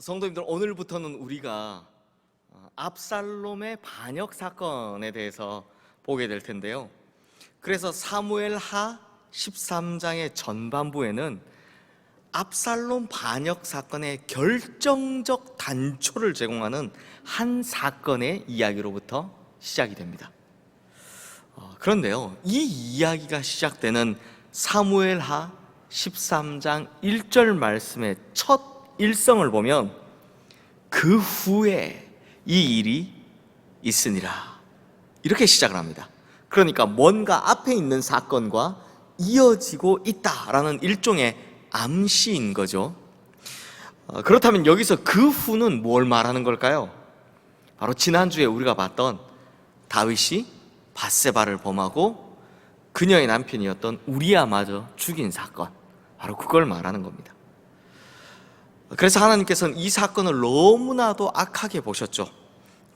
성도님들, 오늘부터는 우리가 압살롬의 반역 사건에 대해서 보게 될 텐데요. 그래서 사무엘하 13장의 전반부에는 압살롬 반역 사건의 결정적 단초를 제공하는 한 사건의 이야기로부터 시작이 됩니다. 그런데요, 이 이야기가 시작되는 사무엘하 13장 1절 말씀의 첫 일성을 보면 그 후에 이 일이 있으니라, 이렇게 시작을 합니다. 그러니까 뭔가 앞에 있는 사건과 이어지고 있다라는 일종의 암시인 거죠. 그렇다면 여기서 그 후는 뭘 말하는 걸까요? 바로 지난주에 우리가 봤던 다윗이 밧세바를 범하고 그녀의 남편이었던 우리아마저 죽인 사건, 바로 그걸 말하는 겁니다. 그래서 하나님께서는 이 사건을 너무나도 악하게 보셨죠.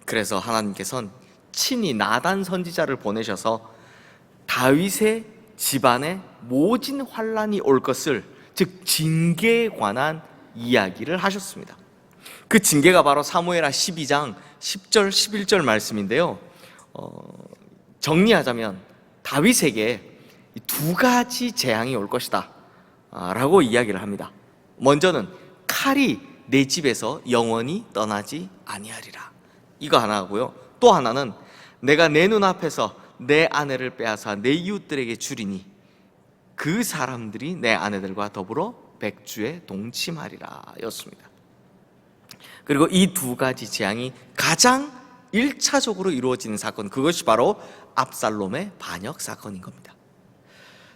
그래서 하나님께서는 친히 나단 선지자를 보내셔서 다윗의 집안에 모진 환란이 올 것을, 즉 징계에 관한 이야기를 하셨습니다. 그 징계가 바로 사무엘하 12장 10절 11절 말씀인데요. 정리하자면 다윗에게 두 가지 재앙이 올 것이다 라고 이야기를 합니다. 먼저는 칼이 내 집에서 영원히 떠나지 아니하리라, 이거 하나 하고요. 또 하나는 내가 내 눈앞에서 내 아내를 빼앗아 내 이웃들에게 주리니 그 사람들이 내 아내들과 더불어 백주에 동침하리라 였습니다. 그리고 이 두 가지 재앙이 가장 1차적으로 이루어지는 사건, 그것이 바로 압살롬의 반역 사건인 겁니다.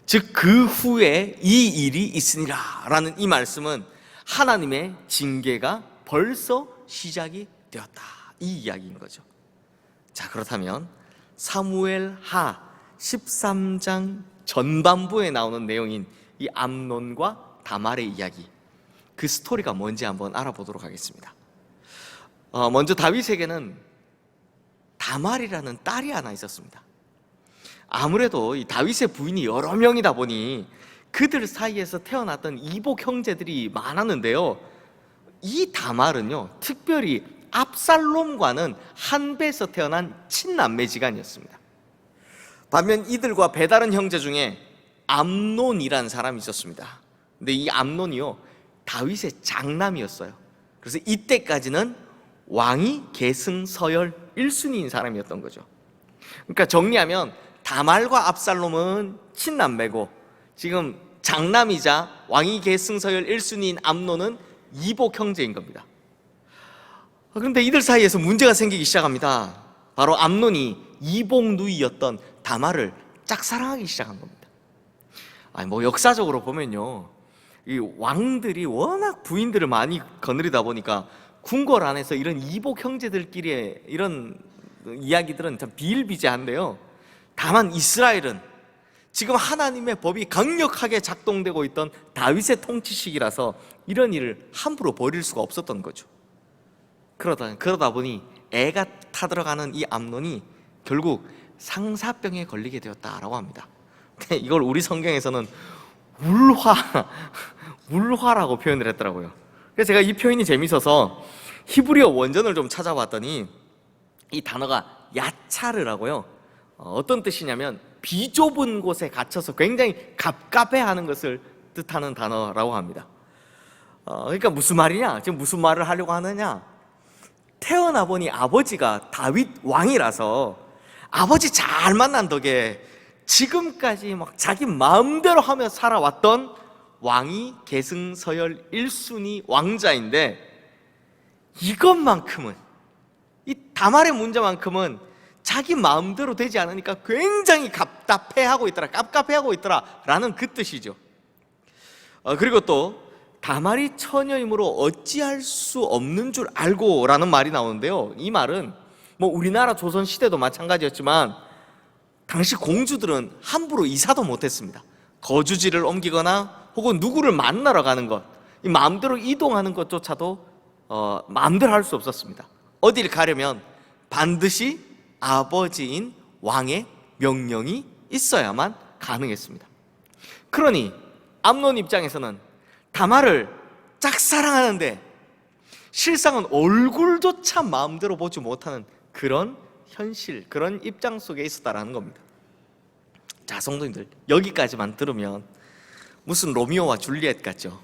즉 그 후에 이 일이 있으니라 라는 이 말씀은 하나님의 징계가 벌써 시작이 되었다, 이 이야기인 거죠. 자, 그렇다면 사무엘하 13장 전반부에 나오는 내용인 이 암논과 다말의 이야기, 그 스토리가 뭔지 한번 알아보도록 하겠습니다. 먼저 다윗에게는 다말이라는 딸이 하나 있었습니다. 아무래도 이 다윗의 부인이 여러 명이다 보니 그들 사이에서 태어났던 이복 형제들이 많았는데요, 이 다말은요 특별히 압살롬과는 한 배에서 태어난 친남매지간이었습니다. 반면 이들과 배다른 형제 중에 암논이라는 사람이 있었습니다. 근데 이 암논이요 다윗의 장남이었어요. 그래서 이때까지는 왕위 계승 서열 1순위인 사람이었던 거죠. 그러니까 정리하면 다말과 압살롬은 친남매고, 지금 장남이자 왕위 계승 서열 1순위인 암논은 이복 형제인 겁니다. 그런데 이들 사이에서 문제가 생기기 시작합니다. 바로 암논이 이복 누이였던 다말을 짝사랑하기 시작한 겁니다. 역사적으로 보면요, 이 왕들이 워낙 부인들을 많이 거느리다 보니까 궁궐 안에서 이런 이복 형제들끼리의 이런 이야기들은 참 비일비재한데요, 다만 이스라엘은 지금 하나님의 법이 강력하게 작동되고 있던 다윗의 통치 시기라서 이런 일을 함부로 벌일 수가 없었던 거죠. 그러다 보니 애가 타들어가는 이 암논이 결국 상사병에 걸리게 되었다라고 합니다. 이걸 우리 성경에서는 울화라고 표현을 했더라고요. 그래서 제가 이 표현이 재밌어서 히브리어 원전을 좀 찾아봤더니 이 단어가 야차르라고요, 어떤 뜻이냐면 비좁은 곳에 갇혀서 굉장히 갑갑해하는 것을 뜻하는 단어라고 합니다. 그러니까 무슨 말이냐, 지금 무슨 말을 하려고 하느냐, 태어나 보니 아버지가 다윗 왕이라서 아버지 잘 만난 덕에 지금까지 막 자기 마음대로 하며 살아왔던 왕위 계승 서열 1순위 왕자인데, 이것만큼은, 이 다말의 문제만큼은 자기 마음대로 되지 않으니까 굉장히 깝깝해하고 있더라 라는 그 뜻이죠. 그리고 또 다말이 처녀이므로 어찌할 수 없는 줄 알고 라는 말이 나오는데요, 이 말은 우리나라 조선시대도 마찬가지였지만 당시 공주들은 함부로 이사도 못했습니다. 거주지를 옮기거나 혹은 누구를 만나러 가는 것, 이 마음대로 이동하는 것조차도 마음대로 할 수 없었습니다. 어딜 가려면 반드시 아버지인 왕의 명령이 있어야만 가능했습니다. 그러니 암논 입장에서는 다말을 짝사랑하는데 실상은 얼굴조차 마음대로 보지 못하는 그런 현실, 그런 입장 속에 있었다라는 겁니다. 자, 성도님들, 여기까지만 들으면 무슨 로미오와 줄리엣 같죠?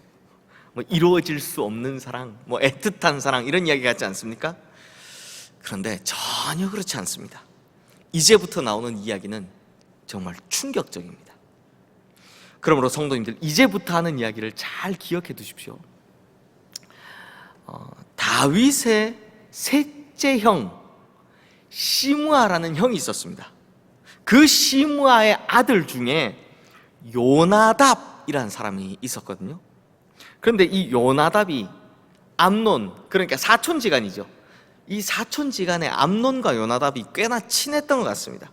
뭐 이루어질 수 없는 사랑, 뭐 애틋한 사랑, 이런 이야기 같지 않습니까? 그런데 전혀 그렇지 않습니다. 이제부터 나오는 이야기는 정말 충격적입니다. 그러므로 성도님들, 이제부터 하는 이야기를 잘 기억해 두십시오. 다윗의 셋째 형 시므아라는 형이 있었습니다. 그 시므아의 아들 중에 요나답이라는 사람이 있었거든요. 그런데 이 요나답이 암논, 그러니까 사촌지간이죠. 이 사촌지간의 암논과 요나답이 꽤나 친했던 것 같습니다.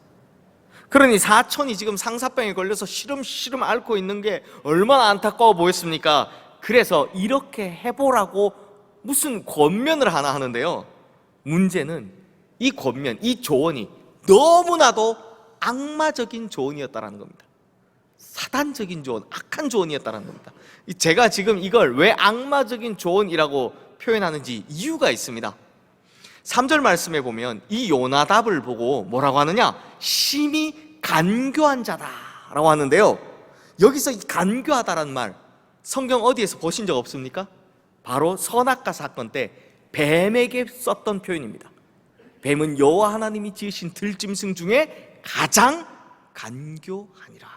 그러니 사촌이 지금 상사병에 걸려서 시름시름 앓고 있는 게 얼마나 안타까워 보였습니까? 그래서 이렇게 해보라고 무슨 권면을 하나 하는데요, 문제는 이 권면, 이 조언이 너무나도 악마적인 조언이었다는 겁니다. 사단적인 조언, 악한 조언이었다는 겁니다. 제가 지금 이걸 왜 악마적인 조언이라고 표현하는지 이유가 있습니다. 3절 말씀에 보면 이 요나답을 보고 뭐라고 하느냐? 심히 간교한 자다라고 하는데요, 여기서 이 간교하다라는 말 성경 어디에서 보신 적 없습니까? 바로 선악과 사건 때 뱀에게 썼던 표현입니다. 뱀은 여호와 하나님이 지으신 들짐승 중에 가장 간교하니라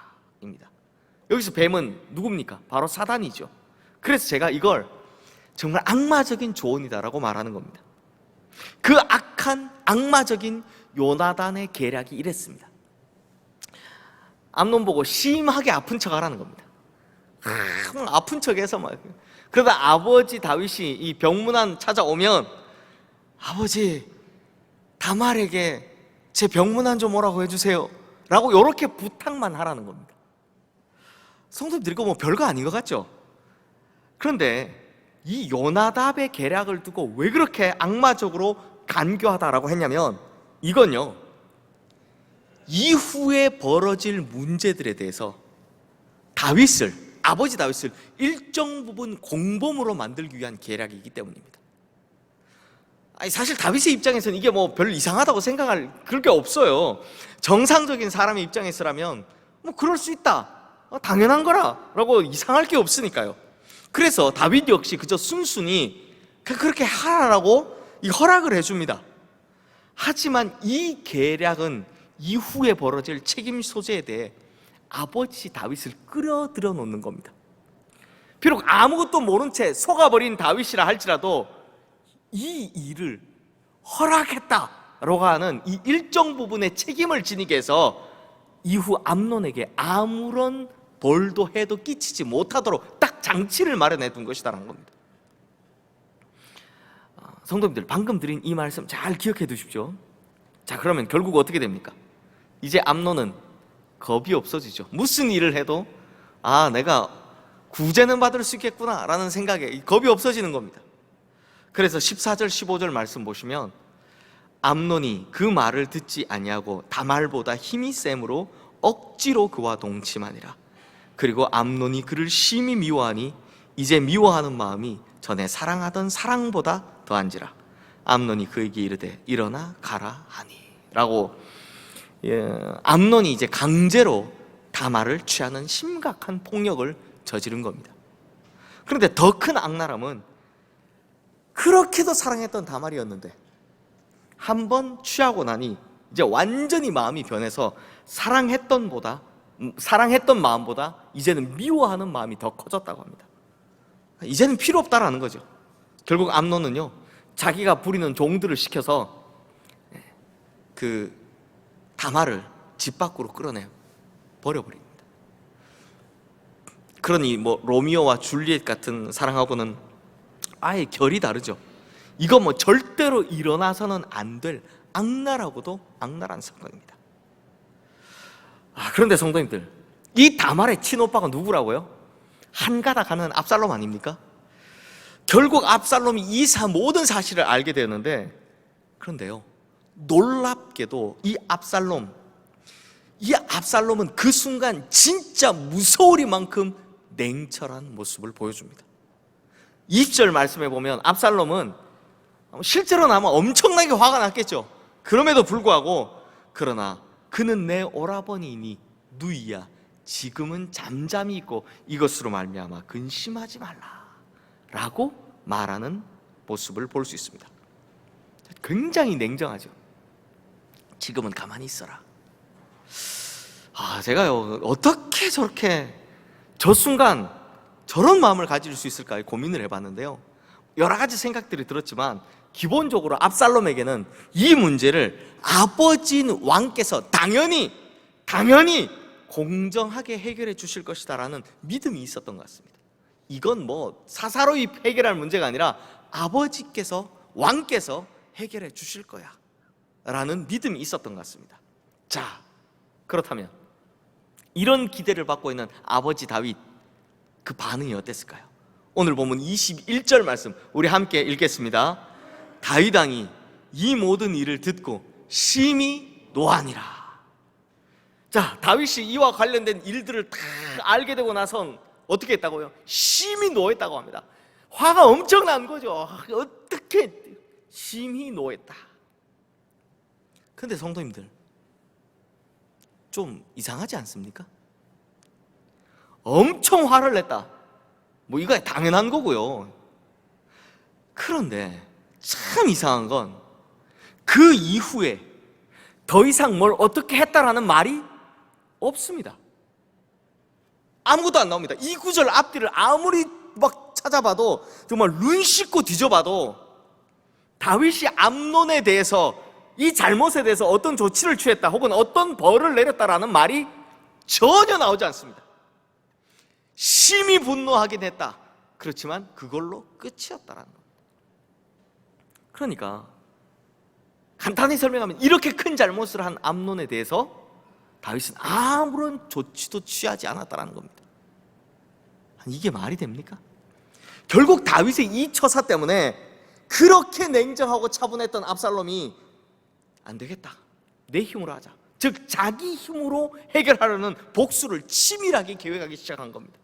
입니다. 여기서 뱀은 누굽니까? 바로 사단이죠. 그래서 제가 이걸 정말 악마적인 조언이다라고 말하는 겁니다. 그 악한 악마적인 요나단의 계략이 이랬습니다. 암논 보고 심하게 아픈 척 하라는 겁니다. 아픈 척해서 막, 그러다 아버지 다윗이 이 병문안 찾아오면 아버지 다말에게 제 병문안 좀 오라고 해주세요 라고 이렇게 부탁만 하라는 겁니다. 성도님들, 이거 뭐 별거 아닌 것 같죠? 그런데 이 요나답의 계략을 두고 왜 그렇게 악마적으로 간교하다라고 했냐면, 이건요, 이후에 벌어질 문제들에 대해서 다윗을, 아버지 다윗을 일정 부분 공범으로 만들기 위한 계략이기 때문입니다. 아니, 사실 다윗의 입장에서는 이게 뭐 별 이상하다고 생각할 그럴 게 없어요. 정상적인 사람의 입장에서라면 뭐 그럴 수 있다, 당연한 거라 라고 이상할 게 없으니까요. 그래서 다윗 역시 그저 순순히 그렇게 하라고 허락을 해줍니다. 하지만 이 계략은 이후에 벌어질 책임 소재에 대해 아버지 다윗을 끌어들여 놓는 겁니다. 비록 아무것도 모른 채 속아버린 다윗이라 할지라도 이 일을 허락했다라고 하는 이 일정 부분의 책임을 지니게 해서 이후 암논에게 아무런 벌도 해도 끼치지 못하도록 딱 장치를 마련해 둔 것이다라는 겁니다. 성도님들, 방금 드린 이 말씀 잘 기억해 두십시오. 자, 그러면 결국 어떻게 됩니까? 이제 암논은 겁이 없어지죠. 무슨 일을 해도 내가 구제는 받을 수 있겠구나 라는 생각에 겁이 없어지는 겁니다. 그래서 14절 15절 말씀 보시면 암논이 그 말을 듣지 아니하고 다말보다 힘이 셈으로 억지로 그와 동침하니라. 그리고 암논이 그를 심히 미워하니 이제 미워하는 마음이 전에 사랑하던 사랑보다 더한지라. 암논이 그에게 이르되 일어나 가라 하니 라고, 암논이 이제 강제로 다말을 취하는 심각한 폭력을 저지른 겁니다. 그런데 더 큰 악랄함은 그렇게도 사랑했던 다말이었는데 한번 취하고 나니 이제 완전히 마음이 변해서 사랑했던 마음보다 이제는 미워하는 마음이 더 커졌다고 합니다. 이제는 필요 없다라는 거죠. 결국 암논은요, 자기가 부리는 종들을 시켜서 그 다말을 집 밖으로 끌어내 버려버립니다. 그러니 뭐 로미오와 줄리엣 같은 사랑하고는 아예 결이 다르죠. 이거 뭐 절대로 일어나서는 안 될 악랄하고도 악랄한 사건입니다. 그런데 성도님들, 이 다말의 친오빠가 누구라고요? 한가다 가는 압살롬 아닙니까? 결국 압살롬이 이 모든 사실을 알게 되었는데, 그런데요, 놀랍게도 이 압살롬은 그 순간 진짜 무서우리만큼 냉철한 모습을 보여줍니다. 20절 말씀에 보면 압살롬은 실제로는 아마 엄청나게 화가 났겠죠. 그럼에도 불구하고 그러나 그는 내 오라버니니 누이야 지금은 잠잠히 있고 이것으로 말미암아 근심하지 말라 라고 말하는 모습을 볼 수 있습니다. 굉장히 냉정하죠. 지금은 가만히 있어라. 제가요 어떻게 저렇게 저 순간 저런 마음을 가질 수 있을까 고민을 해봤는데요, 여러 가지 생각들이 들었지만 기본적으로 압살롬에게는 이 문제를 아버지인 왕께서 당연히 공정하게 해결해 주실 것이다라는 믿음이 있었던 것 같습니다. 이건 뭐 사사로이 해결할 문제가 아니라 아버지께서, 왕께서 해결해 주실 거야 라는 믿음이 있었던 것 같습니다. 자, 그렇다면 이런 기대를 받고 있는 아버지 다윗, 그 반응이 어땠을까요? 오늘 보면 21절 말씀 우리 함께 읽겠습니다. 다윗 왕이 이 모든 일을 듣고 심히 노하니라. 자, 다윗이 이와 관련된 일들을 다 알게 되고 나선 어떻게 했다고요? 심히 노했다고 합니다. 화가 엄청난 거죠. 어떻게 심히 노했다. 근데 성도님들, 좀 이상하지 않습니까? 엄청 화를 냈다, 뭐 이거 당연한 거고요. 그런데 참 이상한 건 그 이후에 더 이상 뭘 어떻게 했다라는 말이 없습니다. 아무것도 안 나옵니다. 이 구절 앞뒤를 아무리 막 찾아봐도, 정말 눈 씻고 뒤져봐도 다윗이 암논에 대해서, 이 잘못에 대해서 어떤 조치를 취했다 혹은 어떤 벌을 내렸다라는 말이 전혀 나오지 않습니다. 심히 분노하긴 했다, 그렇지만 그걸로 끝이었다라는 겁니다. 그러니까 간단히 설명하면 이렇게 큰 잘못을 한 암논에 대해서 다윗은 아무런 조치도 취하지 않았다는 겁니다. 이게 말이 됩니까? 결국 다윗의 이 처사 때문에 그렇게 냉정하고 차분했던 압살롬이 안 되겠다, 내 힘으로 하자, 즉 자기 힘으로 해결하려는 복수를 치밀하게 계획하기 시작한 겁니다.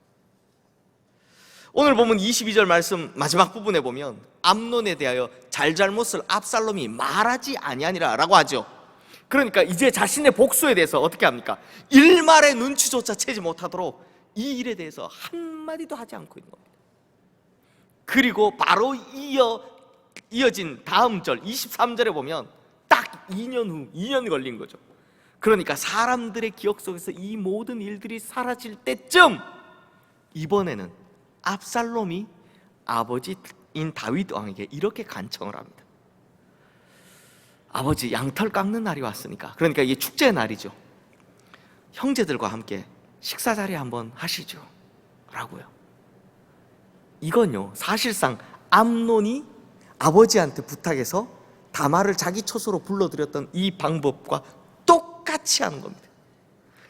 오늘 보면 22절 말씀 마지막 부분에 보면 암논에 대하여 잘잘못을 압살롬이 말하지 아니하니라 라고 하죠. 그러니까 이제 자신의 복수에 대해서 어떻게 합니까? 일말의 눈치조차 채지 못하도록 이 일에 대해서 한마디도 하지 않고 있는 겁니다. 그리고 바로 이어진 다음 절 23절에 보면 딱 2년 후, 2년 걸린 거죠. 그러니까 사람들의 기억 속에서 이 모든 일들이 사라질 때쯤 이번에는 압살롬이 아버지인 다윗 왕에게 이렇게 간청을 합니다. 아버지, 양털 깎는 날이 왔으니까, 그러니까 이게 축제의 날이죠, 형제들과 함께 식사 자리 한번 하시죠 라고요. 이건요 사실상 암논이 아버지한테 부탁해서 다말을 자기 처소로 불러들였던 이 방법과 똑같이 하는 겁니다.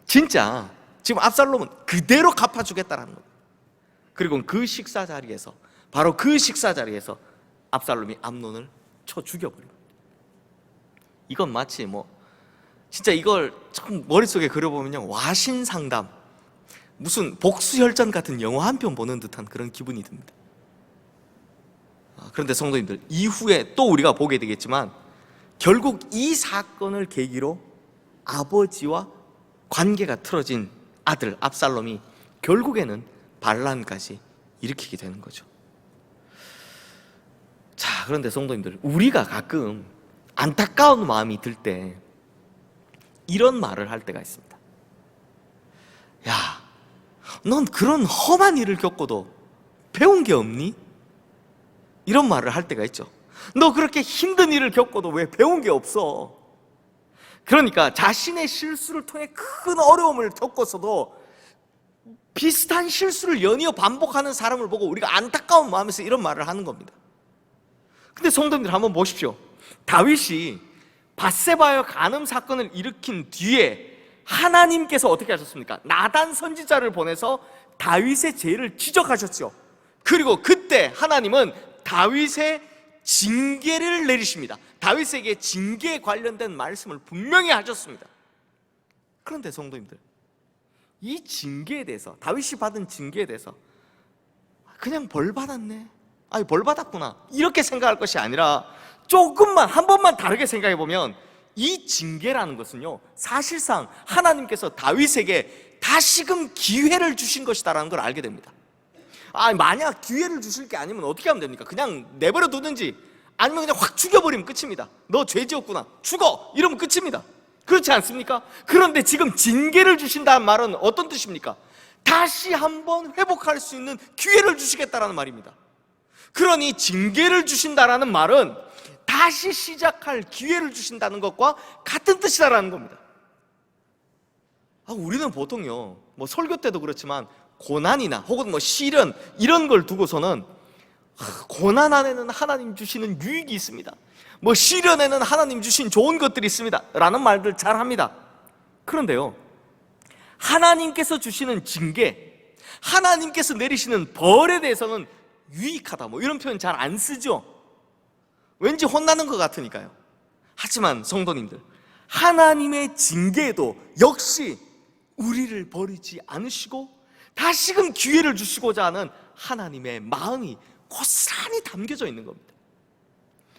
진짜 지금 압살롬은 그대로 갚아주겠다는 겁니다. 그리고 그 식사 자리에서, 바로 그 식사 자리에서 압살롬이 암논을 쳐 죽여버립니다. 이건 마치 진짜 이걸 참 머릿속에 그려보면요, 와신상담, 무슨 복수혈전 같은 영화 한 편 보는 듯한 그런 기분이 듭니다. 그런데 성도님들, 이후에 또 우리가 보게 되겠지만 결국 이 사건을 계기로 아버지와 관계가 틀어진 아들 압살롬이 결국에는 반란까지 일으키게 되는 거죠. 자, 그런데 성도님들, 우리가 가끔 안타까운 마음이 들 때 이런 말을 할 때가 있습니다. 야, 넌 그런 험한 일을 겪고도 배운 게 없니? 이런 말을 할 때가 있죠. 너 그렇게 힘든 일을 겪고도 왜 배운 게 없어? 그러니까 자신의 실수를 통해 큰 어려움을 겪었어도 비슷한 실수를 연이어 반복하는 사람을 보고 우리가 안타까운 마음에서 이런 말을 하는 겁니다. 근데 성도님들 한번 보십시오. 다윗이 밧세바와 간음 사건을 일으킨 뒤에 하나님께서 어떻게 하셨습니까? 나단 선지자를 보내서 다윗의 죄를 지적하셨죠. 그리고 그때 하나님은 다윗의 징계를 내리십니다. 다윗에게 징계에 관련된 말씀을 분명히 하셨습니다. 그런데 성도님들, 이 징계에 대해서, 다윗이 받은 징계에 대해서 그냥 벌 받았네, 벌 받았구나, 이렇게 생각할 것이 아니라 조금만, 한 번만 다르게 생각해 보면 이 징계라는 것은요, 사실상 하나님께서 다윗에게 다시금 기회를 주신 것이다라는 걸 알게 됩니다. 만약 기회를 주실 게 아니면 어떻게 하면 됩니까? 그냥 내버려 두든지 아니면 그냥 확 죽여버리면 끝입니다. 너 죄 지었구나, 죽어! 이러면 끝입니다. 그렇지 않습니까? 그런데 지금 징계를 주신다는 말은 어떤 뜻입니까? 다시 한번 회복할 수 있는 기회를 주시겠다라는 말입니다. 그러니 징계를 주신다라는 말은 다시 시작할 기회를 주신다는 것과 같은 뜻이다라는 겁니다. 우리는 보통요, 설교 때도 그렇지만 고난이나 혹은 시련 이런 걸 두고서는 고난 안에는 하나님 주시는 유익이 있습니다, 시련에는 하나님 주신 좋은 것들이 있습니다 라는 말들 잘 합니다. 그런데요, 하나님께서 주시는 징계, 하나님께서 내리시는 벌에 대해서는 유익하다 이런 표현 잘 안 쓰죠. 왠지 혼나는 것 같으니까요. 하지만 성도님들, 하나님의 징계에도 역시 우리를 버리지 않으시고 다시금 기회를 주시고자 하는 하나님의 마음이 고스란히 담겨져 있는 겁니다.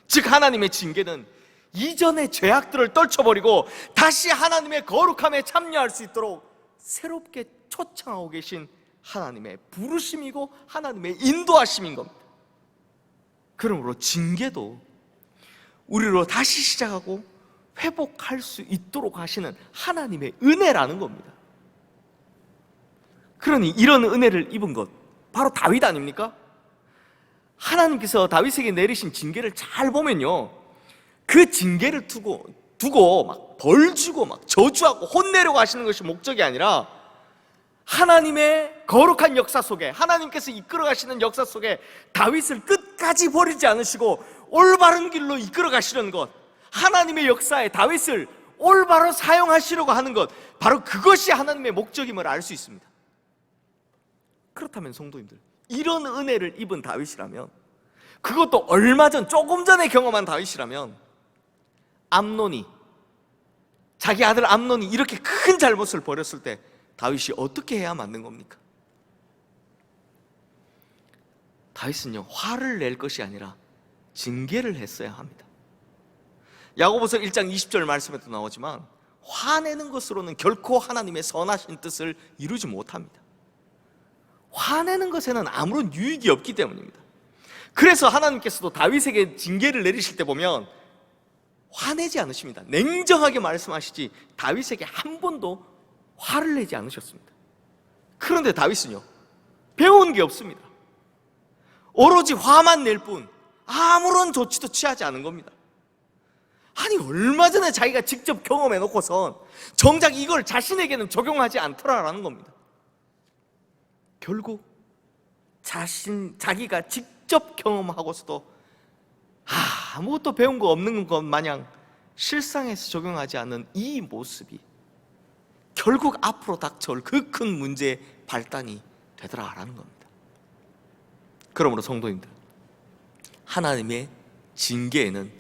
즉 하나님의 징계는 이전의 죄악들을 떨쳐버리고 다시 하나님의 거룩함에 참여할 수 있도록 새롭게 초청하고 계신 하나님의 부르심이고 하나님의 인도하심인 겁니다. 그러므로 징계도 우리로 다시 시작하고 회복할 수 있도록 하시는 하나님의 은혜라는 겁니다. 그러니 이런 은혜를 입은 것 바로 다윗 아닙니까? 하나님께서 다윗에게 내리신 징계를 잘 보면요, 그 징계를 두고 막 벌주고 막 저주하고 혼내려고 하시는 것이 목적이 아니라 하나님의 거룩한 역사 속에, 하나님께서 이끌어 가시는 역사 속에 다윗을 끝까지 버리지 않으시고 올바른 길로 이끌어 가시려는 것, 하나님의 역사에 다윗을 올바로 사용하시려고 하는 것, 바로 그것이 하나님의 목적임을 알 수 있습니다. 그렇다면 성도님들, 이런 은혜를 입은 다윗이라면, 그것도 얼마 전, 조금 전에 경험한 다윗이라면, 자기 아들 암논이 이렇게 큰 잘못을 벌였을 때 다윗이 어떻게 해야 맞는 겁니까? 다윗은요, 화를 낼 것이 아니라 징계를 했어야 합니다. 야고보서 1장 20절 말씀에도 나오지만 화내는 것으로는 결코 하나님의 선하신 뜻을 이루지 못합니다. 화내는 것에는 아무런 유익이 없기 때문입니다. 그래서 하나님께서도 다윗에게 징계를 내리실 때 보면 화내지 않으십니다. 냉정하게 말씀하시지 다윗에게 한 번도 화를 내지 않으셨습니다. 그런데 다윗은요, 배운 게 없습니다. 오로지 화만 낼 뿐 아무런 조치도 취하지 않은 겁니다. 아니, 얼마 전에 자기가 직접 경험해 놓고선 정작 이걸 자신에게는 적용하지 않더라라는 겁니다. 결국 자기가 직접 경험하고서도 아무것도 배운 거 없는 것 마냥 실상에서 적용하지 않는 이 모습이 결국 앞으로 닥쳐올 그 큰 문제의 발단이 되더라라는 겁니다. 그러므로 성도님들, 하나님의 징계에는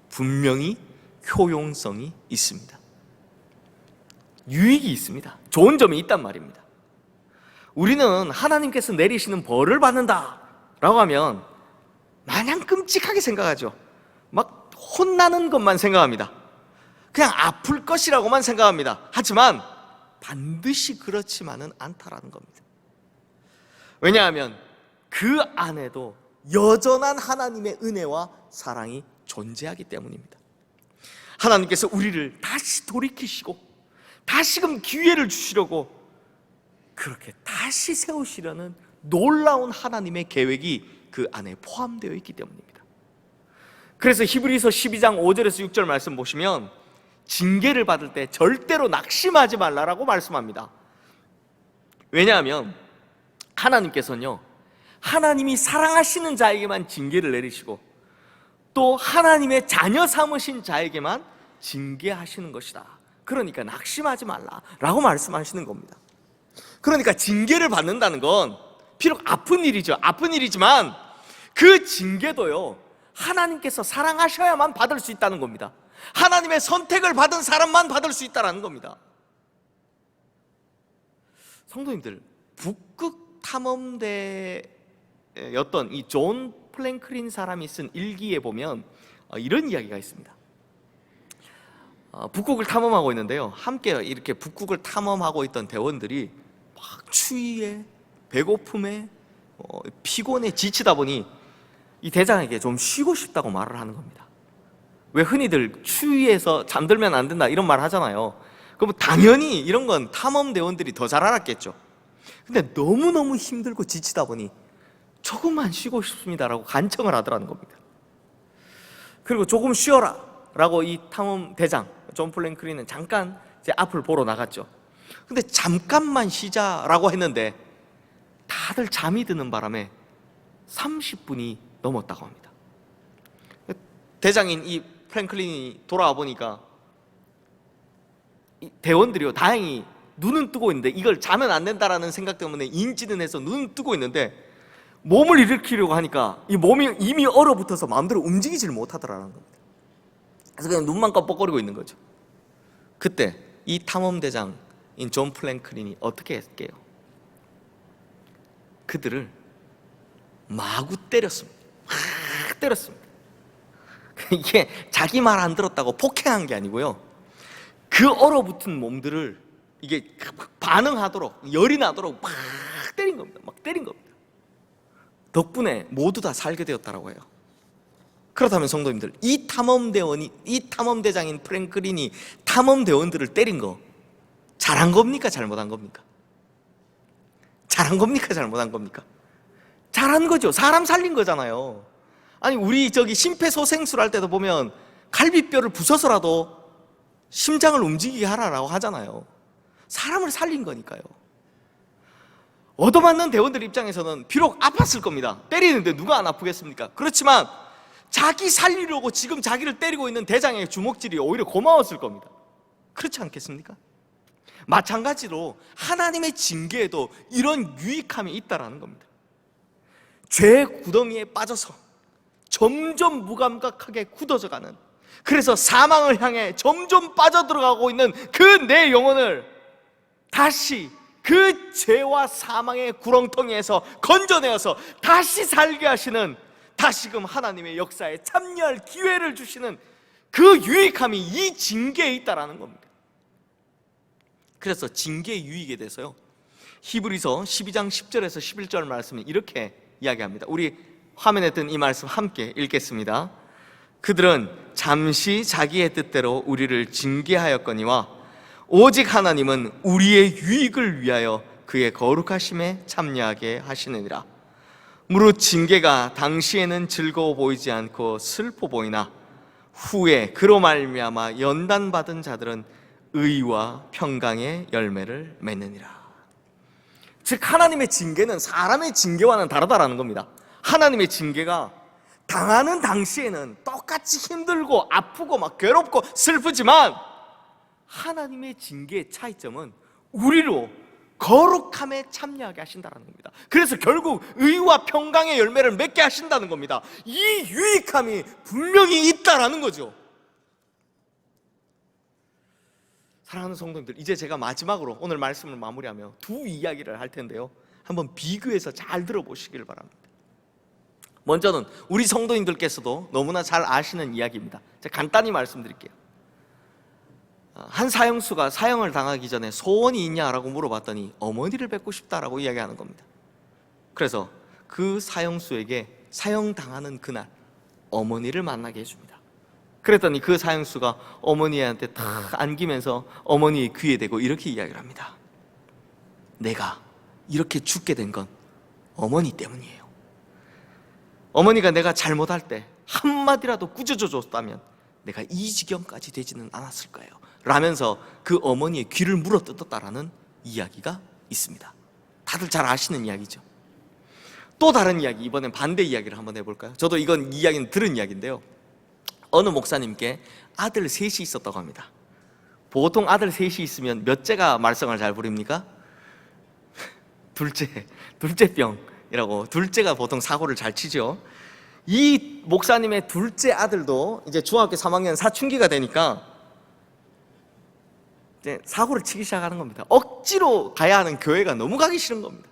분명히 효용성이 있습니다. 유익이 있습니다. 좋은 점이 있단 말입니다. 우리는 하나님께서 내리시는 벌을 받는다 라고 하면 마냥 끔찍하게 생각하죠. 막 혼나는 것만 생각합니다. 그냥 아플 것이라고만 생각합니다. 하지만 반드시 그렇지만은 않다라는 겁니다. 왜냐하면 그 안에도 여전한 하나님의 은혜와 사랑이 존재하기 때문입니다. 하나님께서 우리를 다시 돌이키시고 다시금 기회를 주시려고 그렇게 다시 세우시려는 놀라운 하나님의 계획이 그 안에 포함되어 있기 때문입니다. 그래서 히브리서 12장 5절에서 6절 말씀 보시면 징계를 받을 때 절대로 낙심하지 말라라고 말씀합니다. 왜냐하면 하나님께서는요, 하나님이 사랑하시는 자에게만 징계를 내리시고 또 하나님의 자녀 삼으신 자에게만 징계하시는 것이다. 그러니까 낙심하지 말라라고 말씀하시는 겁니다. 그러니까 징계를 받는다는 건 비록 아픈 일이죠. 아픈 일이지만 그 징계도요, 하나님께서 사랑하셔야만 받을 수 있다는 겁니다. 하나님의 선택을 받은 사람만 받을 수 있다는 겁니다. 성도님들, 북극 탐험대였던 이 존 플랭클린 사람이 쓴 일기에 보면 이런 이야기가 있습니다. 북극을 탐험하고 있는데요, 함께 이렇게 북극을 탐험하고 있던 대원들이 막 추위에 배고픔에 피곤에 지치다 보니 이 대장에게 좀 쉬고 싶다고 말을 하는 겁니다. 왜 흔히들 추위에서 잠들면 안 된다 이런 말 하잖아요. 그럼 당연히 이런 건 탐험대원들이 더 잘 알았겠죠. 근데 너무너무 힘들고 지치다 보니 조금만 쉬고 싶습니다라고 간청을 하더라는 겁니다. 그리고 조금 쉬어라 라고 이 탐험대장 존 플랭클린은 잠깐 이제 앞을 보러 나갔죠. 근데 잠깐만 쉬자라고 했는데 다들 잠이 드는 바람에 30분이 넘었다고 합니다. 대장인 이 프랭클린이 돌아와 보니까 이 대원들이요, 다행히 눈은 뜨고 있는데 이걸 자면 안 된다라는 생각 때문에 인지는 해서 눈은 뜨고 있는데 몸을 일으키려고 하니까 이 몸이 이미 얼어붙어서 마음대로 움직이질 못하더라는 겁니다. 그래서 그냥 눈만 깜빡거리고 있는 거죠. 그때 이 탐험대장인 존 플랭클린이 어떻게 했게요? 그들을 마구 때렸습니다. 막 때렸습니다. 이게 자기 말 안 들었다고 폭행한 게 아니고요, 그 얼어붙은 몸들을 이게 반응하도록, 열이 나도록 막 때린 겁니다. 막 때린 겁니다. 덕분에 모두 다 살게 되었다라고 해요. 그렇다면 성도님들, 이 탐험대장인 프랭클린이 탐험대원들을 때린 거 잘한 겁니까? 잘못한 겁니까? 잘한 겁니까? 잘못한 겁니까? 잘한 거죠. 사람 살린 거잖아요. 아니, 우리 심폐소생술 할 때도 보면 갈비뼈를 부숴서라도 심장을 움직이게 하라라고 하잖아요. 사람을 살린 거니까요. 얻어맞는 대원들 입장에서는 비록 아팠을 겁니다. 때리는데 누가 안 아프겠습니까? 그렇지만 자기 살리려고 지금 자기를 때리고 있는 대장의 주먹질이 오히려 고마웠을 겁니다. 그렇지 않겠습니까? 마찬가지로 하나님의 징계에도 이런 유익함이 있다라는 겁니다. 죄의 구덩이에 빠져서 점점 무감각하게 굳어져가는, 그래서 사망을 향해 점점 빠져들어가고 있는 그 내 영혼을 다시 그 죄와 사망의 구렁텅이에서 건져내어서 다시 살게 하시는, 다시금 하나님의 역사에 참여할 기회를 주시는 그 유익함이 이 징계에 있다라는 겁니다. 그래서 징계의 유익에 대해서요, 히브리서 12장 10절에서 11절 말씀은 이렇게 이야기합니다. 우리 화면에 뜬 이 말씀 함께 읽겠습니다. 그들은 잠시 자기의 뜻대로 우리를 징계하였거니와 오직 하나님은 우리의 유익을 위하여 그의 거룩하심에 참여하게 하시느니라. 무릇 징계가 당시에는 즐거워 보이지 않고 슬퍼 보이나 후에 그로 말미암아 연단받은 자들은 의와 평강의 열매를 맺느니라. 즉, 하나님의 징계는 사람의 징계와는 다르다라는 겁니다. 하나님의 징계가 당하는 당시에는 똑같이 힘들고 아프고 막 괴롭고 슬프지만, 하나님의 징계의 차이점은 우리로 거룩함에 참여하게 하신다는 겁니다. 그래서 결국 의와 평강의 열매를 맺게 하신다는 겁니다. 이 유익함이 분명히 있다라는 거죠. 사랑하는 성도님들, 이제 제가 마지막으로 오늘 말씀을 마무리하며 두 이야기를 할 텐데요, 한번 비교해서 잘 들어보시길 바랍니다. 먼저는 우리 성도님들께서도 너무나 잘 아시는 이야기입니다. 제가 간단히 말씀드릴게요. 한 사형수가 사형을 당하기 전에 소원이 있냐라고 물어봤더니 어머니를 뵙고 싶다라고 이야기하는 겁니다. 그래서 그 사형수에게 사형당하는 그날 어머니를 만나게 해줍니다. 그랬더니 그 사형수가 어머니한테 탁 안기면서 어머니의 귀에 대고 이렇게 이야기를 합니다. 내가 이렇게 죽게 된 건 어머니 때문이에요. 어머니가 내가 잘못할 때 한마디라도 꾸짖어 줬다면 내가 이 지경까지 되지는 않았을 거예요 라면서 그 어머니의 귀를 물어뜯었다라는 이야기가 있습니다. 다들 잘 아시는 이야기죠. 또 다른 이야기, 이번엔 반대 이야기를 한번 해볼까요? 저도 이건 이야기는 들은 이야기인데요, 어느 목사님께 아들 셋이 있었다고 합니다. 보통 아들 셋이 있으면 몇째가 말썽을 잘 부립니까? 둘째병이라고, 둘째가 보통 사고를 잘 치죠. 이 목사님의 둘째 아들도 이제 중학교 3학년 사춘기가 되니까 이제 사고를 치기 시작하는 겁니다. 억지로 가야 하는 교회가 너무 가기 싫은 겁니다.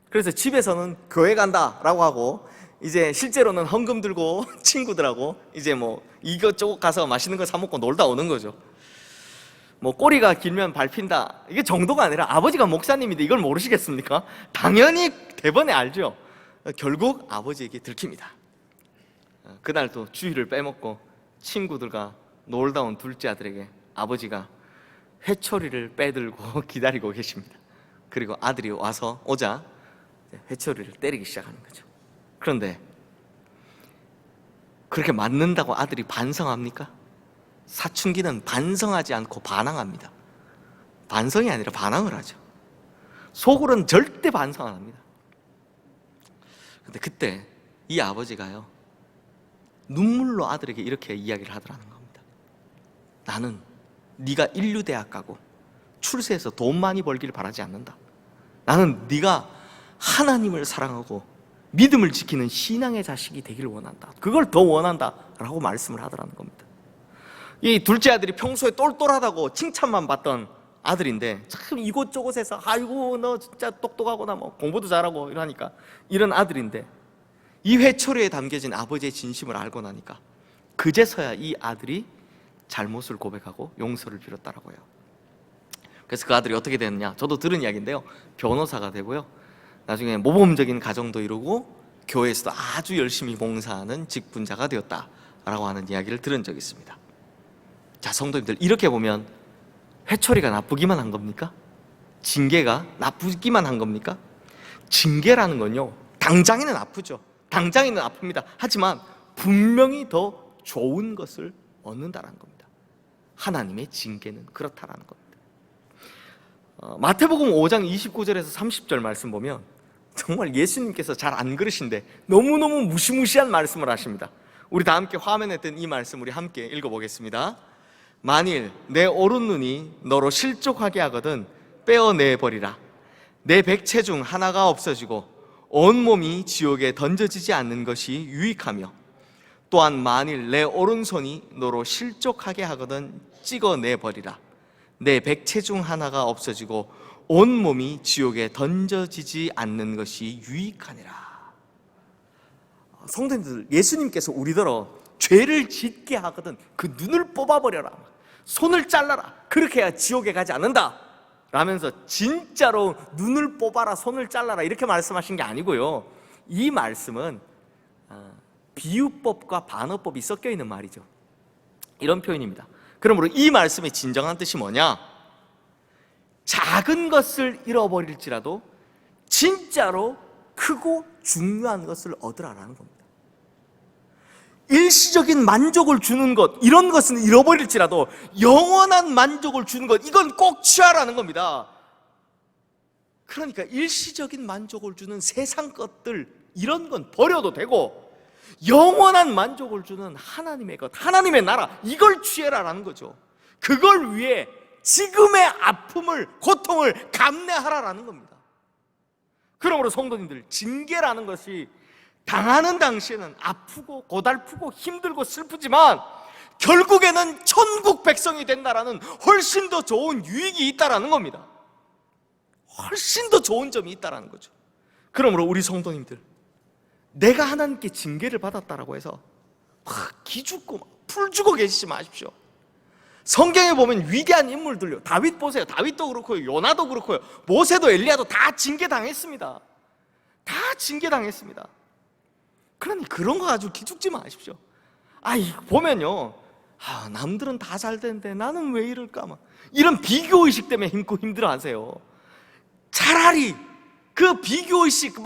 그래서 집에서는 교회 간다라고 하고 이제 실제로는 헌금 들고 친구들하고 이제 뭐 이것저것 가서 맛있는 거 사 먹고 놀다 오는 거죠. 뭐 꼬리가 길면 밟힌다, 이게 정도가 아니라 아버지가 목사님인데 이걸 모르시겠습니까? 당연히 대번에 알죠. 결국 아버지에게 들킵니다. 그날 또 주일을 빼먹고 친구들과 놀다 온 둘째 아들에게 아버지가 회초리를 빼들고 기다리고 계십니다. 그리고 아들이 오자 회초리를 때리기 시작하는 거죠. 그런데 그렇게 맞는다고 아들이 반성합니까? 사춘기는 반성하지 않고 반항합니다. 반성이 아니라 반항을 하죠. 속으로는 절대 반성 안 합니다. 근데 그때 이 아버지가요, 눈물로 아들에게 이렇게 이야기를 하더라는 겁니다. 나는 네가 인류대학 가고 출세해서 돈 많이 벌기를 바라지 않는다. 나는 네가 하나님을 사랑하고 믿음을 지키는 신앙의 자식이 되기를 원한다. 그걸 더 원한다 라고 말씀을 하더라는 겁니다. 이 둘째 아들이 평소에 똘똘하다고 칭찬만 받던 아들인데 참 이곳저곳에서 아이고 너 진짜 똑똑하구나, 뭐 공부도 잘하고 이러니까, 이런 아들인데 이 회초리에 담겨진 아버지의 진심을 알고 나니까 그제서야 이 아들이 잘못을 고백하고 용서를 빌었다라고요. 그래서 그 아들이 어떻게 됐느냐, 저도 들은 이야기인데요, 변호사가 되고요, 나중에 모범적인 가정도 이루고 교회에서도 아주 열심히 봉사하는 직분자가 되었다라고 하는 이야기를 들은 적이 있습니다. 자, 성도님들, 이렇게 보면 회초리가 나쁘기만 한 겁니까? 징계가 나쁘기만 한 겁니까? 징계라는 건요, 당장에는 아프죠. 당장에는 아픕니다. 하지만 분명히 더 좋은 것을 얻는다는 겁니다. 하나님의 징계는 그렇다라는 겁니다. 마태복음 5장 29절에서 30절 말씀 보면 정말 예수님께서 잘 안 그러신데 너무너무 무시무시한 말씀을 하십니다. 우리 다 함께 화면에 뜬 이 말씀 우리 함께 읽어보겠습니다. 만일 내 오른눈이 너로 실족하게 하거든 빼어내버리라. 내 백체 중 하나가 없어지고 온몸이 지옥에 던져지지 않는 것이 유익하며, 또한 만일 내 오른손이 너로 실족하게 하거든 찍어내버리라. 내 백체 중 하나가 없어지고 온몸이 지옥에 던져지지 않는 것이 유익하니라. 성도님들, 예수님께서 우리더러 죄를 짓게 하거든 그 눈을 뽑아버려라, 손을 잘라라, 그렇게 해야 지옥에 가지 않는다 라면서 진짜로 눈을 뽑아라, 손을 잘라라 이렇게 말씀하신 게 아니고요, 이 말씀은 비유법과 반어법이 섞여 있는 말이죠. 이런 표현입니다. 그러므로 이 말씀의 진정한 뜻이 뭐냐, 작은 것을 잃어버릴지라도 진짜로 크고 중요한 것을 얻으라라는 겁니다. 일시적인 만족을 주는 것, 이런 것은 잃어버릴지라도 영원한 만족을 주는 것, 이건 꼭 취하라는 겁니다. 그러니까 일시적인 만족을 주는 세상 것들, 이런 건 버려도 되고 영원한 만족을 주는 하나님의 것, 하나님의 나라, 이걸 취해라라는 거죠. 그걸 위해 지금의 아픔을, 고통을 감내하라라는 겁니다. 그러므로 성도님들, 징계라는 것이 당하는 당시에는 아프고 고달프고 힘들고 슬프지만 결국에는 천국 백성이 된다라는 훨씬 더 좋은 유익이 있다라는 겁니다. 훨씬 더 좋은 점이 있다라는 거죠. 그러므로 우리 성도님들, 내가 하나님께 징계를 받았다라고 해서 막 기죽고 풀주고 계시지 마십시오. 성경에 보면 위대한 인물들요, 다윗 보세요. 다윗도 그렇고요, 요나도 그렇고요, 모세도 엘리야도 다 징계당했습니다. 다 징계당했습니다. 그러니 그런 거 가지고 기죽지 마십시오. 보면요, 남들은 다 잘 되는데 나는 왜 이럴까, 막 이런 비교의식 때문에 힘들어하세요. 차라리 그 비교의식,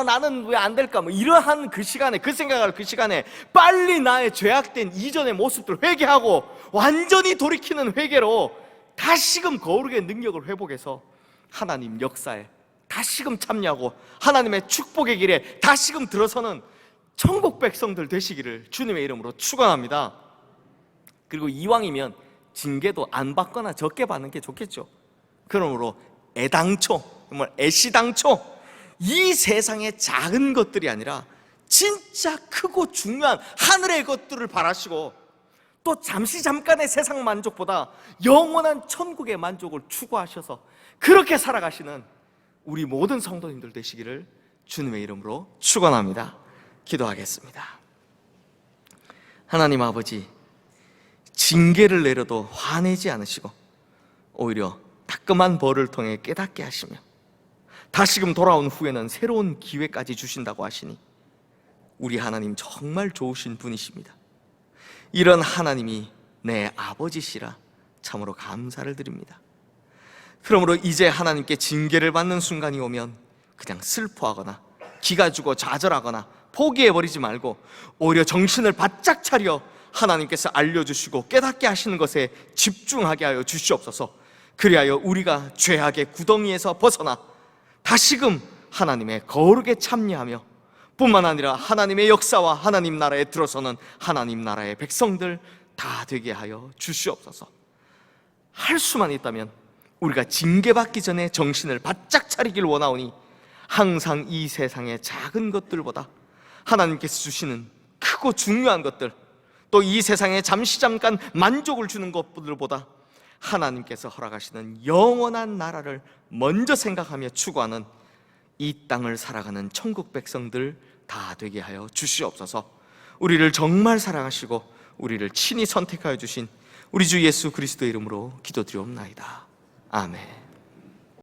나는 왜 안 될까, 이러한 그 시간에, 그 생각을 그 시간에 빨리 나의 죄악된 이전의 모습들 회개하고 완전히 돌이키는 회개로 다시금 거룩의 능력을 회복해서 하나님 역사에 다시금 참여하고 하나님의 축복의 길에 다시금 들어서는 천국 백성들 되시기를 주님의 이름으로 축원합니다. 그리고 이왕이면 징계도 안 받거나 적게 받는 게 좋겠죠. 그러므로 애당초, 정말 애시당초 이 세상의 작은 것들이 아니라 진짜 크고 중요한 하늘의 것들을 바라시고, 또 잠깐의 세상 만족보다 영원한 천국의 만족을 추구하셔서 그렇게 살아가시는 우리 모든 성도님들 되시기를 주님의 이름으로 축원합니다. 기도하겠습니다. 하나님 아버지, 징계를 내려도 화내지 않으시고 오히려 따끔한 벌을 통해 깨닫게 하시며 다시금 돌아온 후에는 새로운 기회까지 주신다고 하시니 우리 하나님 정말 좋으신 분이십니다. 이런 하나님이 내 아버지시라 참으로 감사를 드립니다. 그러므로 이제 하나님께 징계를 받는 순간이 오면 그냥 슬퍼하거나 기가 죽어 좌절하거나 포기해버리지 말고 오히려 정신을 바짝 차려 하나님께서 알려주시고 깨닫게 하시는 것에 집중하게 하여 주시옵소서. 그리하여 우리가 죄악의 구덩이에서 벗어나 다시금 하나님의 거룩에 참여하며 뿐만 아니라 하나님의 역사와 하나님 나라에 들어서는 하나님 나라의 백성들 다 되게 하여 주시옵소서. 할 수만 있다면 우리가 징계받기 전에 정신을 바짝 차리길 원하오니 항상 이 세상의 작은 것들보다 하나님께서 주시는 크고 중요한 것들, 또 이 세상에 잠깐 만족을 주는 것들보다 하나님께서 허락하시는 영원한 나라를 먼저 생각하며 추구하는 이 땅을 살아가는 천국 백성들 다 되게 하여 주시옵소서. 우리를 정말 사랑하시고 우리를 친히 선택하여 주신 우리 주 예수 그리스도의 이름으로 기도드리옵나이다. 아멘.